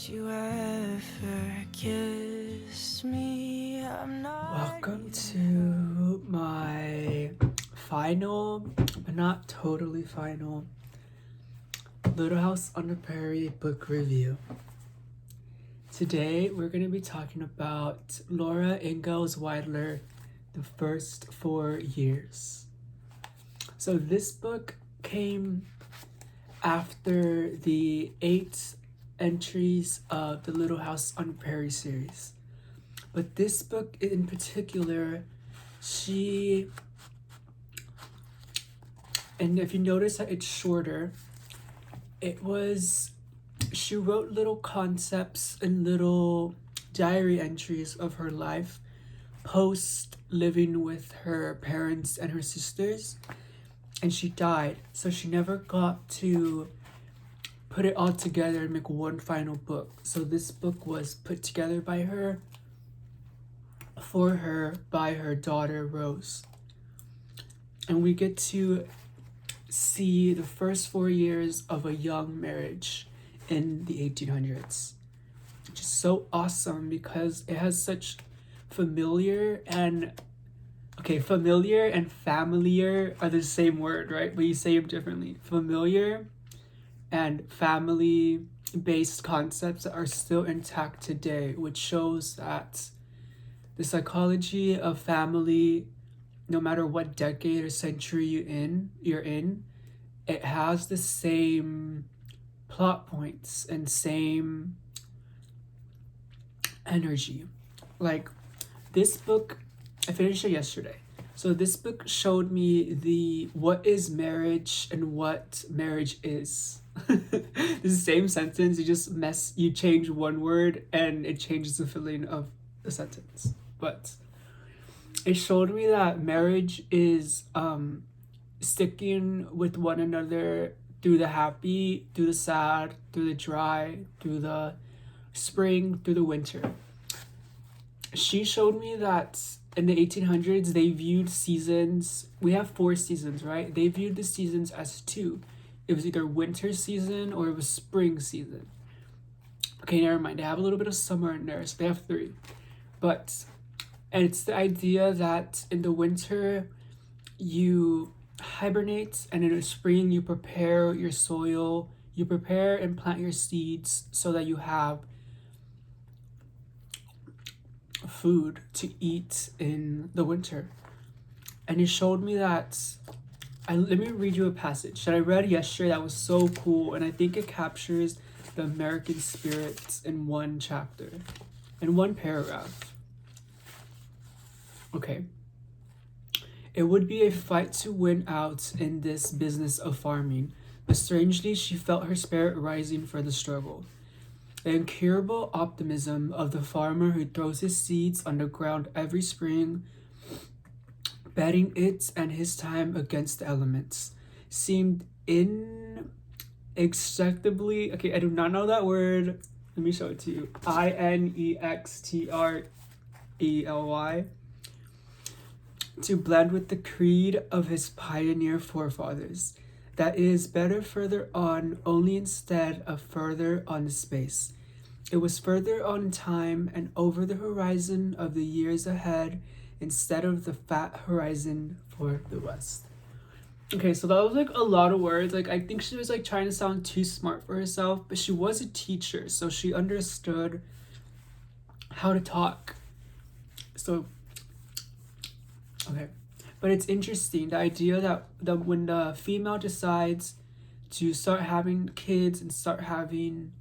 you ever kiss me? I'm not. Welcome to my final, but not totally final, Little House on the Prairie book review. Today we're going to be talking about Laura Ingalls Wilder, The First 4 Years. So this book came after the 8 entries of the Little House on the Prairie series. But this book in particular, and if you notice that it's shorter, she wrote little concepts and little diary entries of her life post living with her parents and her sisters, and she died, so she never got to put it all together and make one final book. So this book was put together by her, for her, by her daughter Rose, and we get to see the first 4 years of a young marriage in the 1800s, which is so awesome because it has such familiar and familiar are the same word, right? But you say them differently. Familiar and family based concepts that are still intact today, which shows that the psychology of family, no matter what decade or century you're in, it has the same plot points and same energy. Like this book, I finished it yesterday. So this book showed me what is marriage and what marriage is. It's the same sentence, you change one word and it changes the feeling of the sentence. But it showed me that marriage is sticking with one another through the happy, through the sad, through the dry, through the spring, through the winter. She showed me that in the 1800s, they viewed seasons, we have 4 seasons, right? They viewed the seasons as 2. It was either winter season or it was spring season. Okay, never mind. They have a little bit of summer in there, so they have 3. And it's the idea that in the winter, you hibernate, and in the spring, you prepare your soil, you prepare and plant your seeds so that you have food to eat in the winter. And it showed me that, let me read you a passage that I read yesterday that was so cool, and I think it captures the American spirit in one chapter, in one paragraph. Okay. It would be a fight to win out in this business of farming, but strangely she felt her spirit rising for the struggle. The incurable optimism of the farmer who throws his seeds on the ground every spring, betting it and his time against the elements, seemed inextricably, I do not know that word. Let me show it to you. Inextrely, to blend with the creed of his pioneer forefathers, that it is better further on only instead of further on in space. It was further on in time and over the horizon of the years ahead instead of the fat horizon for the west. Okay, so that was like a lot of words. Like I think she was like trying to sound too smart for herself, but she was a teacher, so she understood how to talk. So okay, but it's interesting, the idea that when the female decides to start having kids and start having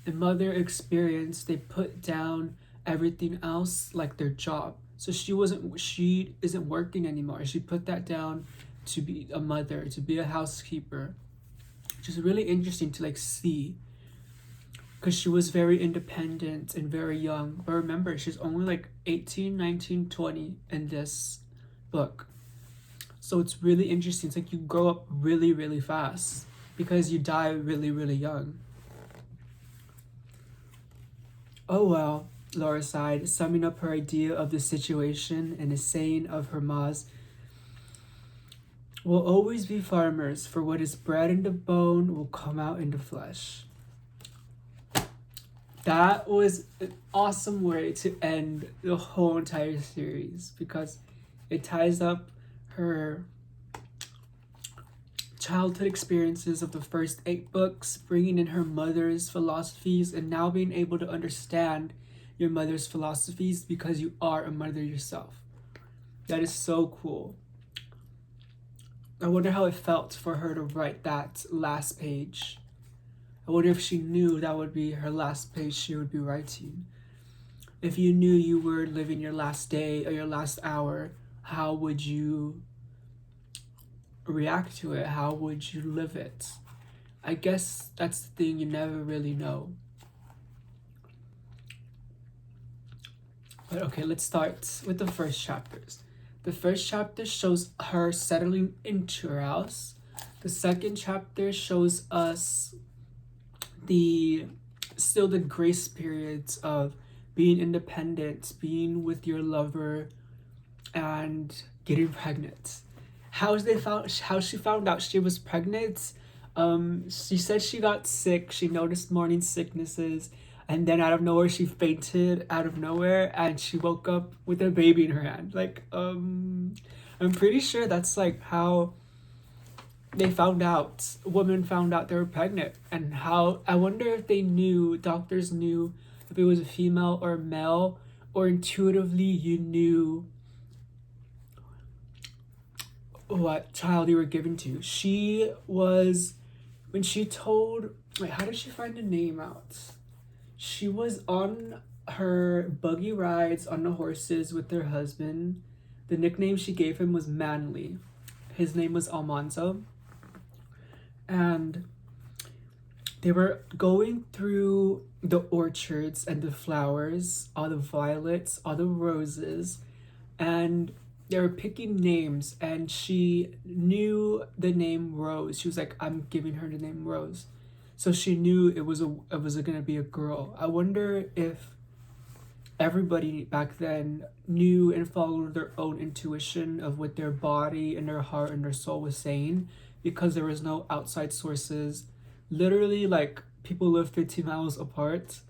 the mother experience, they put down everything else like their job. So she isn't working anymore. She put that down to be a mother, to be a housekeeper, which is really interesting to like see, because she was very independent and very young. But remember, she's only like 18, 19, 20 in this book. So it's really interesting. It's like you grow up really, really fast because you die really, really young. Oh well, Laura sighed, summing up her idea of the situation and a saying of her ma's. We'll always be farmers, for what is bred in the bone will come out in the flesh. That was an awesome way to end the whole entire series because it ties up her childhood experiences of the first 8 books, bringing in her mother's philosophies, and now being able to understand your mother's philosophies because you are a mother yourself. That is so cool. I wonder how it felt for her to write that last page. I wonder if she knew that would be her last page she would be writing. If you knew you were living your last day or your last hour, how would you react to it? How would you live it? I guess that's the thing, you never really know. But okay, let's start with the first chapters. The first chapter shows her settling into her house. The second chapter shows us the grace periods of being independent, being with your lover, and getting pregnant. How she found out she was pregnant. She said she got sick. She noticed morning sicknesses, and then out of nowhere she fainted out of nowhere, and she woke up with a baby in her hand. Like, I'm pretty sure that's like how they found out. Women found out they were pregnant, and how I wonder if doctors knew if it was a female or a male, or intuitively you knew what child you were given to. She was, when she told, wait, how did she find the name out? She was on her buggy rides on the horses with her husband. The nickname she gave him was Manly. His name was Almanzo. And they were going through the orchards and the flowers, all the violets, all the roses, and they were picking names, and she knew the name Rose. She was like, I'm giving her the name Rose. So she knew it was gonna be a girl. I wonder if everybody back then knew and followed their own intuition of what their body and their heart and their soul was saying, because there was no outside sources. Literally, like, people live 15 miles apart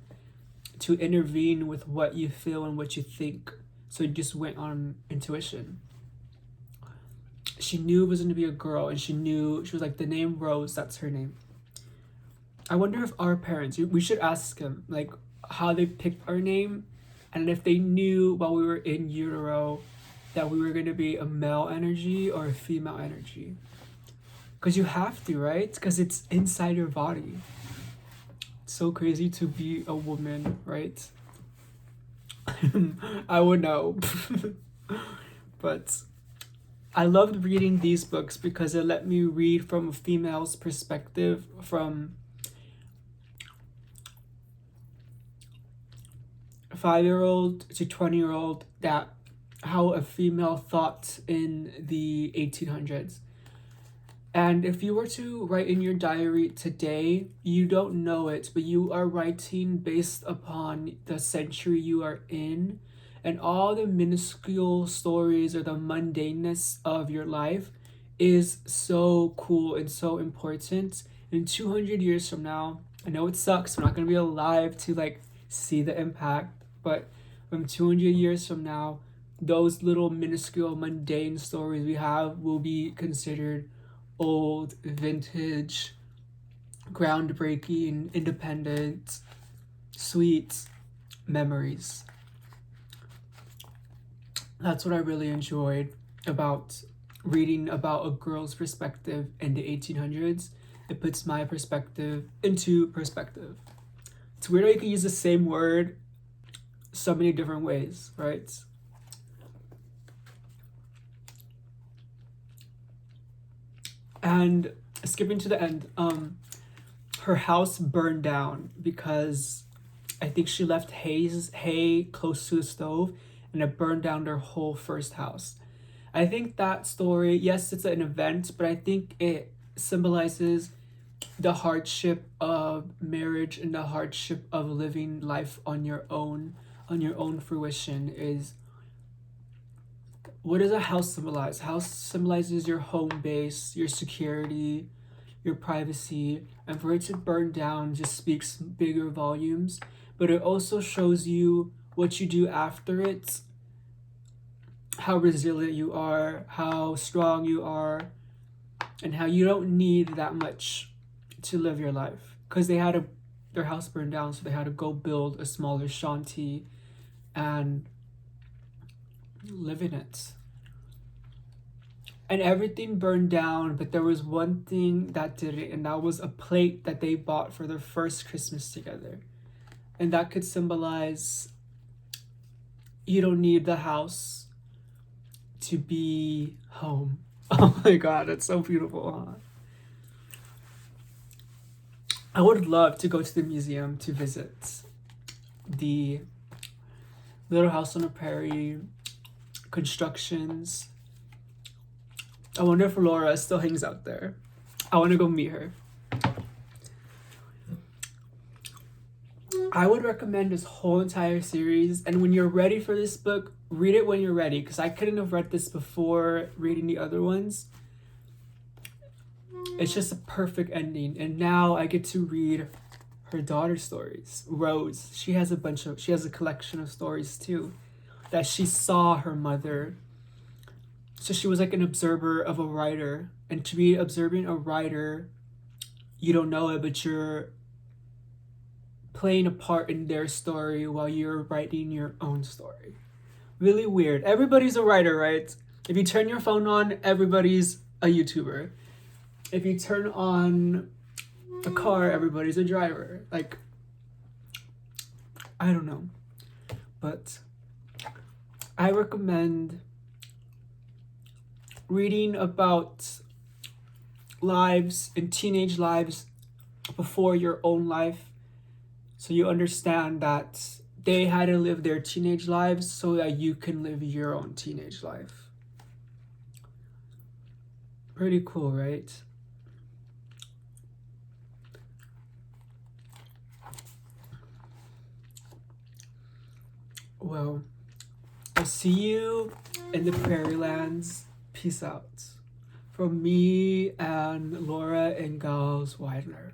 to intervene with what you feel and what you think. So it just went on intuition. She knew it was going to be a girl, and she was like, the name Rose, that's her name. I wonder if our parents, we should ask them, like, how they picked our name, and if they knew while we were in utero that we were going to be a male energy or a female energy. Because you have to, right? Because it's inside your body. It's so crazy to be a woman, right? I would know. But I loved reading these books because it let me read from a female's perspective, from a 5-year-old to 20-year-old, that how a female thought in the 1800s. And if you were to write in your diary today, you don't know it, but you are writing based upon the century you are in, and all the minuscule stories or the mundaneness of your life is so cool and so important. In 200 years from now, I know it sucks, we're not going to be alive to like see the impact, but from 200 years from now, those little minuscule mundane stories we have will be considered old, vintage, groundbreaking, independent, sweet memories. That's what I really enjoyed about reading about a girl's perspective in the 1800s. It puts my perspective into perspective. It's weird how you can use the same word so many different ways, right? And skipping to the end, her house burned down because I think she left hay close to the stove, and it burned down their whole first house. I think that story, yes, it's an event, but I think it symbolizes the hardship of marriage and the hardship of living life on your own fruition. Is, what does a house symbolize? House symbolizes your home base, your security, your privacy, and for it to burn down just speaks bigger volumes. but it also shows you what you do after it, how resilient you are, how strong you are, and how you don't need that much to live your life. Because their house burned down, so they had to go build a smaller shanty and live in it. And everything burned down, but there was one thing that didn't, and that was a plate that they bought for their first Christmas together. And that could symbolize you don't need the house to be home. Oh my god, that's so beautiful, huh? I would love to go to the museum to visit the Little House on the Prairie constructions. I wonder if Laura still hangs out there. I want to go meet her. I would recommend this whole entire series, and when you're ready for this book, read it when you're ready, because I couldn't have read this before reading the other ones. It's just a perfect ending, and now I get to read her daughter's stories. Rose, she has a collection of stories too, that she saw her mother. So she was like an observer of a writer, and to be observing a writer, you don't know it, but you're playing a part in their story while you're writing your own story. Really weird. Everybody's a writer, right? If you turn your phone on, everybody's a YouTuber. If you turn on a car, everybody's a driver. Like, I don't know. But I recommend reading about lives and teenage lives before your own life, so you understand that they had to live their teenage lives so that you can live your own teenage life. Pretty cool, right? Well, I'll see you in the Prairie Lands. Peace out. From me and Laura Ingalls Widener.